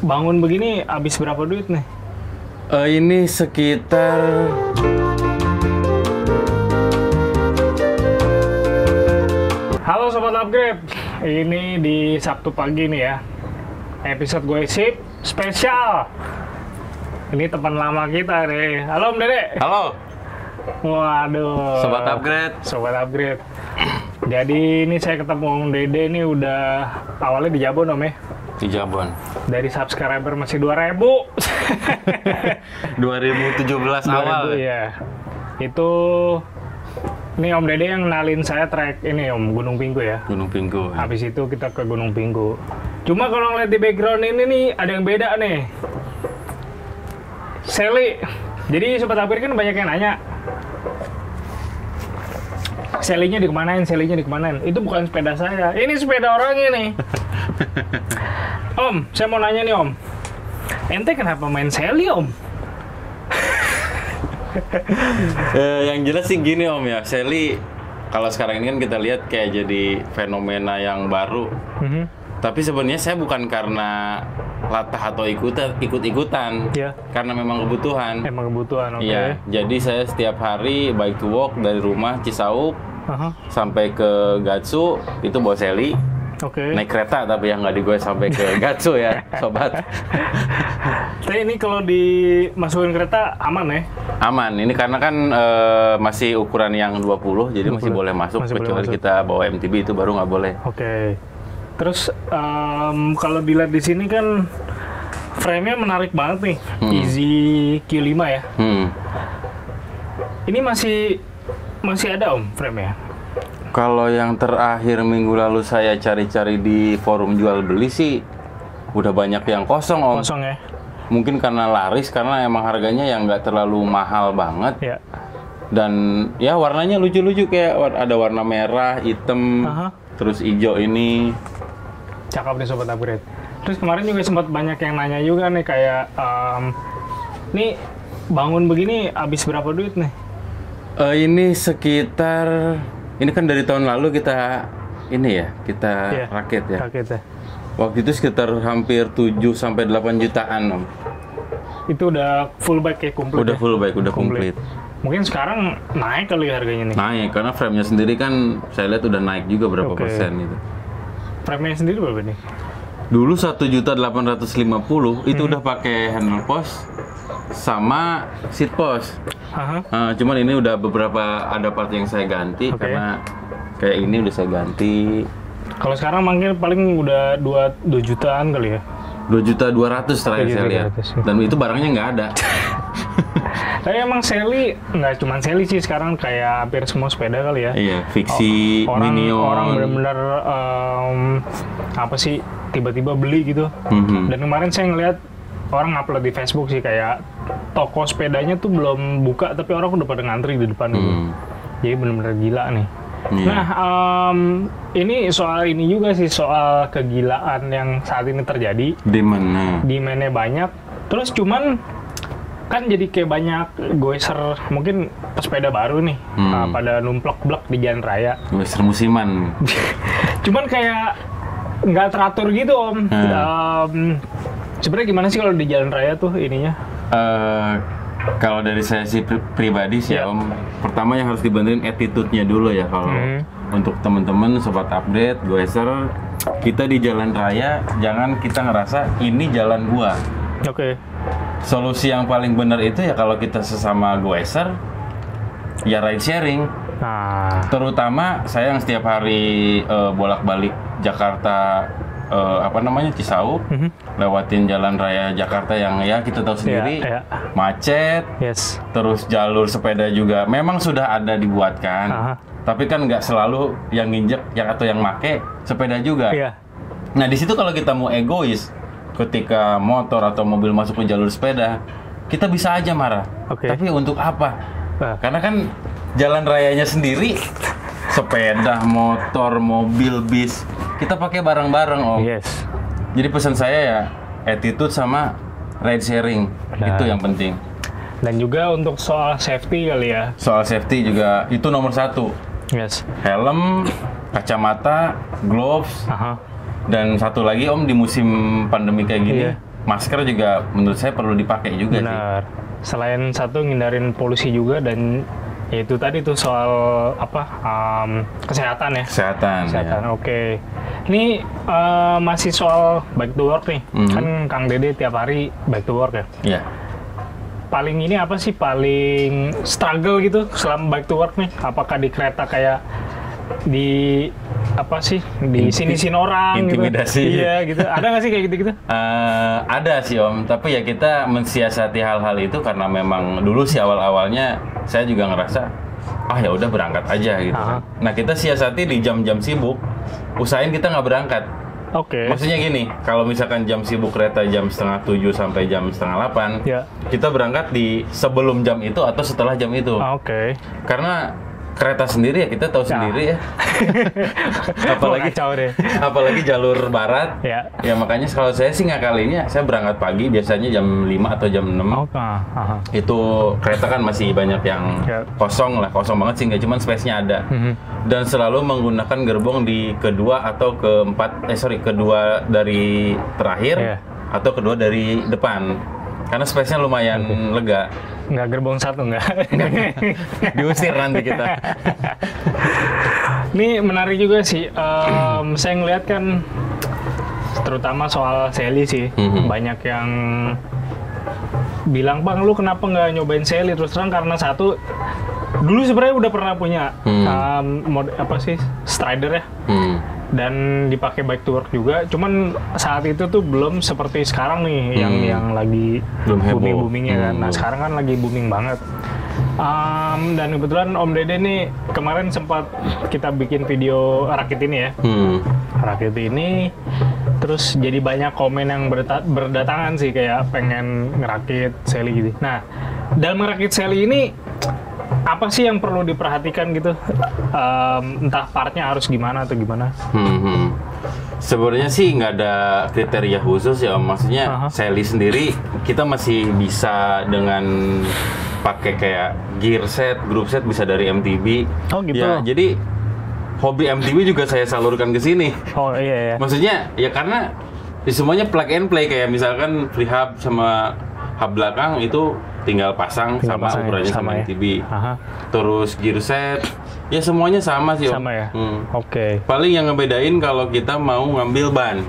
bangun begini habis berapa duit nih? Ini sekitar Halo Sobat Upgrade, ini di Sabtu pagi nih ya. Episode gue sip spesial. Ini teman lama kita nih. Halo Om Dede. halo, Waduh. Sobat Upgrade. Sobat Upgrade. Jadi ini saya ketemu Om Dede ini udah awalnya di Jabon Om ya. Di Jabon. Dari subscriber masih 2.000. 2017 awal. Ya. Itu ini Om Dede yang kenalin saya trek ini Om, Gunung Pinggu ya. Gunung Pinggu. Habis itu kita ke Gunung Pinggu. Cuma kalau ngeliat di background ini nih ada yang beda nih. Sally. Jadi Sobat Upgrade kan banyak yang nanya. Sally-nya dikemanain, Sally-nya dikemanain. Itu bukan sepeda saya. Ini sepeda orangnya nih. Om, saya mau nanya nih Om. Ente kenapa main Sally Om? Yang jelas sih gini Om ya, Sally kalau sekarang ini kan kita lihat kayak jadi fenomena yang baru. Tapi sebenarnya saya bukan karena latah atau ikut-ikutan, Ya. karena memang kebutuhan. Emang kebutuhan, oke. Iya, jadi saya setiap hari bike to walk dari rumah Cisauk Aha, sampai ke Gatsu itu bawa Sally. oke. Naik kereta tapi yang nggak di gue sampai ke Gatsu ya, sobat. Tapi ini kalau dimasukin kereta aman ya? Aman, ini karena kan masih ukuran yang 20, jadi masih 20. boleh masuk. Masih boleh Kecuali masuk. kita bawa MTB itu baru nggak boleh. Oke. Terus kalau dilihat di sini kan frame-nya menarik banget nih. Easy Q5 ya. Ini masih ada Om frame-nya. Kalau yang terakhir minggu lalu saya cari-cari di forum jual beli sih udah banyak yang kosong Om. Kosong ya. Mungkin karena laris, karena emang harganya yang nggak terlalu mahal banget. Ya. Dan ya warnanya lucu-lucu, kayak ada warna merah, hitam, Aha. terus hijau ini. Cakep nih Sobat Upgrade. Terus kemarin juga sempat banyak yang nanya juga nih kayak nih bangun begini habis berapa duit nih? Ini sekitar, ini kan dari tahun lalu kita ini ya, kita Iya, rakit ya. Rakit ya. Waktu itu sekitar hampir 7-8 jutaan Om. Itu udah full bike ya, komplit. Udah ya? full bike, udah komplit. Mungkin sekarang naik kali ya harganya nih. Naik, karena frame-nya sendiri kan saya lihat udah naik juga berapa Oke. persen gitu. Frame-nya sendiri berapa nih? Dulu 1.850.000 itu udah pakai handle post sama seat post. Aha. Cuman ini udah beberapa ada part yang saya ganti. Oke. Karena kayak ini udah saya ganti. Kalau sekarang mungkin paling udah 2 jutaan kali ya. 2.200.000 terakhir saya lihat. 2.200.000. Dan itu barangnya nggak ada. Tapi emang Sally, nggak cuma Sally sih sekarang, kayak hampir semua sepeda kali ya. Iya, Fixie, Minion. Orang benar-benar apa sih, tiba-tiba beli gitu. Dan kemarin saya ngeliat orang upload di Facebook sih, kayak toko sepedanya tuh belum buka tapi orang udah pada ngantri di depan gitu. Jadi benar-benar gila nih. Iya. Nah, ini soal ini juga sih, soal kegilaan yang saat ini terjadi. Demand-nya. Demand-nya banyak. Terus cuman kan jadi kayak banyak goeser, mungkin pesepeda baru nih, pada numplek-blek di jalan raya. Western musiman. Cuman kayak nggak teratur gitu Om. Sebenarnya gimana sih kalau di jalan raya tuh ininya? Kalau dari saya sih pribadi sih Iya. Om, pertama yang harus dibenerin attitude-nya dulu ya. Kalau untuk teman-teman sobat update, goeser, kita di jalan raya jangan kita ngerasa ini jalan gua. Oke. Solusi yang paling benar itu ya kalau kita sesama goeser, ya ride sharing. Nah, Terutama saya yang setiap hari bolak-balik Jakarta, Cisauk, lewatin jalan raya Jakarta yang ya kita tahu sendiri, Iya. macet. yes. Terus jalur sepeda juga memang sudah ada dibuatkan, Aha. tapi kan nggak selalu yang nginjek atau yang make sepeda juga. Iya. Nah di situ kalau kita mau egois, ketika motor atau mobil masuk ke jalur sepeda, kita bisa aja marah. Oke. Tapi untuk apa? Nah. Karena kan jalan rayanya sendiri, sepeda, motor, mobil, bis, kita pakai bareng-bareng Om. Yes. Jadi pesan saya ya, attitude sama ride sharing, itu yang penting. Dan juga untuk soal safety kali ya. Soal safety juga itu nomor 1. Yes. Helm, kacamata, gloves, Aha. dan satu lagi Om, di musim pandemi kayak gini, Iya. masker juga menurut saya perlu dipakai juga. Benar. Selain satu ngindarin polusi juga, dan ya itu tadi tuh soal kesehatan ya. Kesehatan. Ya. Oke. Ini masih soal back to work nih. Kan Kang Dede tiap hari back to work ya. Iya. Paling ini apa sih paling struggle gitu selama back to work nih? Apakah di kereta kayak di apa sih di sini orang intimidasi gitu. Iya gitu. Ada nggak sih kayak gitu-gitu? Ada sih Om, tapi ya kita mensiasati hal-hal itu karena memang dulu sih awal-awalnya saya juga ngerasa ya udah berangkat aja gitu. Nah kita siasati di jam-jam sibuk, usahain kita nggak berangkat. Oke. Maksudnya gini, kalau misalkan jam sibuk kereta jam 6:30 sampai jam 7:30, kita berangkat di sebelum jam itu atau setelah jam itu. Oke. Karena kereta sendiri ya kita tahu sendiri ya. apalagi jalur barat. Ya makanya kalau saya sih ngakalinnya saya berangkat pagi biasanya jam 5 atau jam 6. Itu kereta kan masih banyak yang kosong banget sih, nggak cuman space-nya ada. Dan selalu menggunakan gerbong di kedua atau kedua dari terakhir atau kedua dari depan. Karena space-nya lumayan lega. Nggak gerbong satu, nggak? Diusir nanti kita. Ini menarik juga sih. Saya ngeliat kan, terutama soal Sally sih, banyak yang bilang, Bang, lu kenapa nggak nyobain Sally? Terus terang karena satu, dulu sebenarnya udah pernah punya Strider ya. Dan dipakai bike to work juga, cuman saat itu tuh belum seperti sekarang nih yang lagi booming-boomingnya kan. Nah sekarang kan lagi booming banget. Dan kebetulan Om Dede nih kemarin sempat kita bikin video rakit ini ya. Rakit ini, terus jadi banyak komen yang berdatangan sih kayak pengen ngerakit Sally gitu. Nah dalam ngerakit Sally ini apa sih yang perlu diperhatikan gitu? Entah partnya harus gimana atau gimana? Sebenarnya sih nggak ada kriteria khusus ya, maksudnya Sally sendiri kita masih bisa dengan pakai kayak gear set, group set bisa dari MTB. Oh gitu. Ya, jadi hobi MTB juga saya salurkan ke sini. Oh iya. Maksudnya ya karena semuanya plug and play, kayak misalkan free hub sama hub belakang itu tinggal pasang sama ukurannya sama MTB. Terus gear set, ya semuanya sama sih Om. Sama ya? Oke. Paling yang ngebedain kalau kita mau ngambil ban.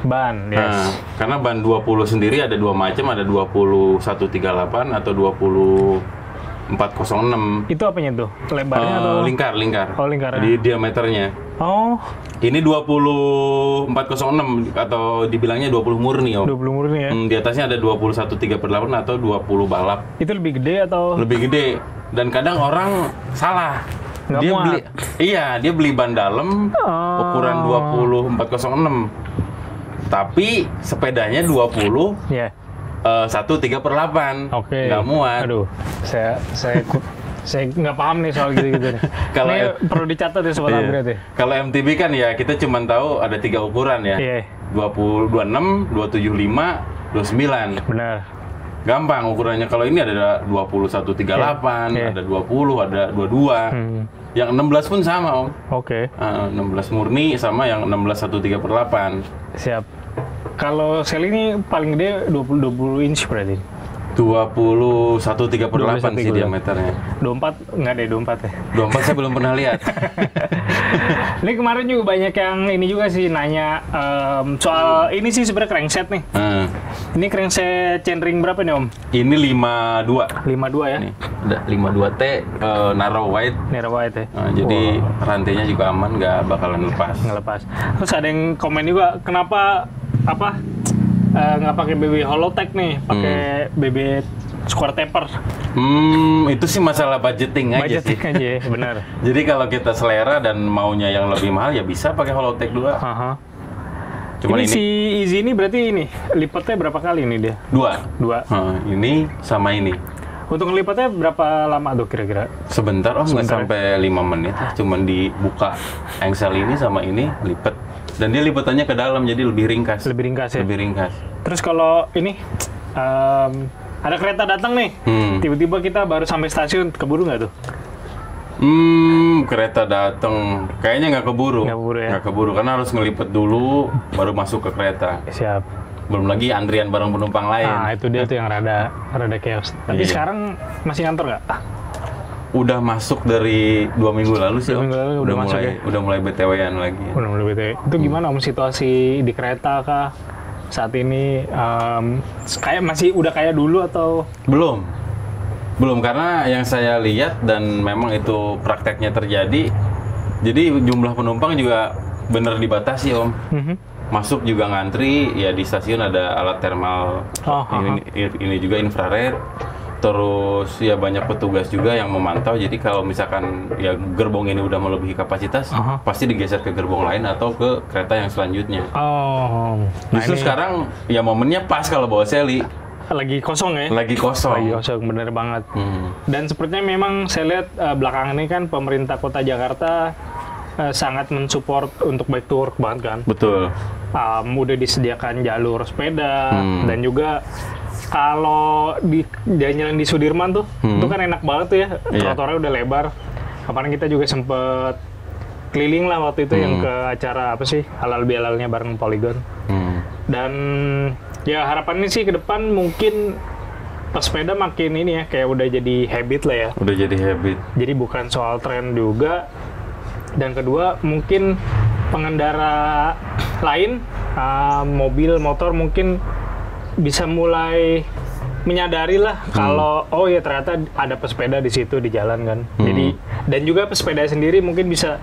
Ban, yes. Karena ban 20 sendiri ada dua macam, ada 2138 atau 20406. Itu apanya tuh? Lebarnya atau? Lingkar. Oh, lingkar. Di diameternya. Oh. Ini 20406 atau dibilangnya 20 murni Om. 20 murni ya? Di atasnya ada 21338 atau 20 balap. Itu lebih gede atau? Lebih gede. Dan kadang orang salah. Nggak dia muat. dia beli ban dalam ukuran 20406. Tapi sepedanya 20. 1/3/8. Oke. Nggak muat. Aduh, saya nggak paham nih soal gitu-gitu nih. Kalau ini perlu dicatat ya sobat upgrade ya. Kalau MTB kan ya kita cuma tahu ada 3 ukuran ya. 26, 275, 29. Benar. Gampang ukurannya. Kalau ini ada 21/38, ada 20, ada 22. Yang 16 pun sama Om. Oke. 16 murni sama yang 16 1/3/8. Siap. Kalau Sally ini paling gede 20 inch berarti. 21/3/8 sih diameternya. 24 nggak deh, 24 ya. 24 saya belum pernah lihat. Ini kemarin juga banyak yang ini juga sih nanya soal ini sih sebenarnya crankset nih. Ini crankset chainring berapa nih Om? Ini 52. 52 ya? Nih, ada 52T narrow wide. Narrow wide ya? Jadi rantainya juga aman, nggak bakalan lepas. Nggak lepas. Terus ada yang komen juga, kenapa nggak pakai BB Holotech nih, pakai BB square taper? Itu sih masalah budgeting aja sih. Budgeting aja, benar. Jadi kalau kita selera dan maunya yang lebih mahal ya bisa pakai Holotech 2. Cuman ini si Easy ini berarti ini lipatnya berapa kali ini dia? 2. Ini sama ini. Untuk ngelipatnya berapa lama tuh kira-kira? Sebentar nggak sampai 5 menit. Cuman dibuka engsel ini sama ini, lipat. Dan dia lipatannya ke dalam, jadi lebih ringkas. Lebih ringkas ya? Lebih ringkas. Terus kalau ini, ada kereta datang nih, tiba-tiba kita baru sampai stasiun, keburu nggak tuh? Kereta datang, kayaknya nggak keburu. Nggak keburu ya? Nggak keburu, karena harus ngelipet dulu, baru masuk ke kereta. Siap. Belum lagi antrian bareng penumpang lain. Nah, itu dia tuh yang rada chaos. Tapi sekarang masih ngantor nggak? Udah masuk dari 2 minggu lalu sih. 2 minggu lalu udah masuk mulai, ya? Udah mulai BTW-an lagi. Udah mulai BTW. Itu gimana situasi di kereta kah? Saat ini kayak masih udah kayak dulu atau? Belum karena yang saya lihat dan memang itu prakteknya terjadi. Jadi jumlah penumpang juga bener dibatasi Om. Masuk juga ngantri, ya di stasiun ada alat thermal, ini juga infrared. Terus ya banyak petugas juga yang memantau. Jadi kalau misalkan ya gerbong ini udah melebihi kapasitas, pasti digeser ke gerbong lain atau ke kereta yang selanjutnya. Justru sekarang ya momennya pas kalau bawa Sally. Lagi kosong ya? Lagi kosong, bener banget. Dan sepertinya memang saya lihat belakangan ini kan pemerintah Kota Jakarta sangat mensupport untuk bike to work banget kan? Betul. Udah disediakan jalur sepeda dan juga kalau di jalan di Sudirman tuh, itu kan enak banget tuh ya, trotoarnya udah lebar. Kemarin kita juga sempet keliling lah waktu itu yang ke acara apa sih, halal bihalalnya bareng Polygon. Dan ya harapannya sih ke depan mungkin pesepeda makin ini ya, kayak udah jadi habit lah ya. Udah jadi habit. Jadi bukan soal tren juga. Dan kedua mungkin pengendara lain, mobil, motor mungkin bisa mulai menyadari lah kalau oh ya ternyata ada pesepeda di situ di jalan kan. Jadi dan juga pesepeda sendiri mungkin bisa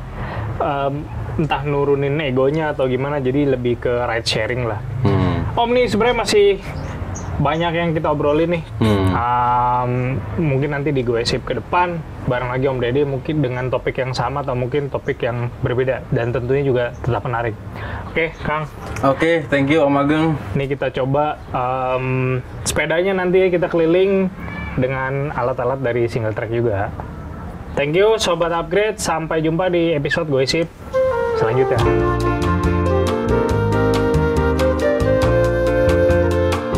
entah nurunin egonya atau gimana, jadi lebih ke ride sharing lah. Om nih sebenarnya masih banyak yang kita obrolin nih. Mungkin nanti di Goesip ke depan bareng lagi Om Dede mungkin dengan topik yang sama atau mungkin topik yang berbeda dan tentunya juga tetap menarik. Oke, Kang. Oke, thank you Om Ageng. Ini kita coba sepedanya nanti kita keliling dengan alat-alat dari Single Track juga. Thank you Sobat Upgrade, sampai jumpa di episode Goesip selanjutnya.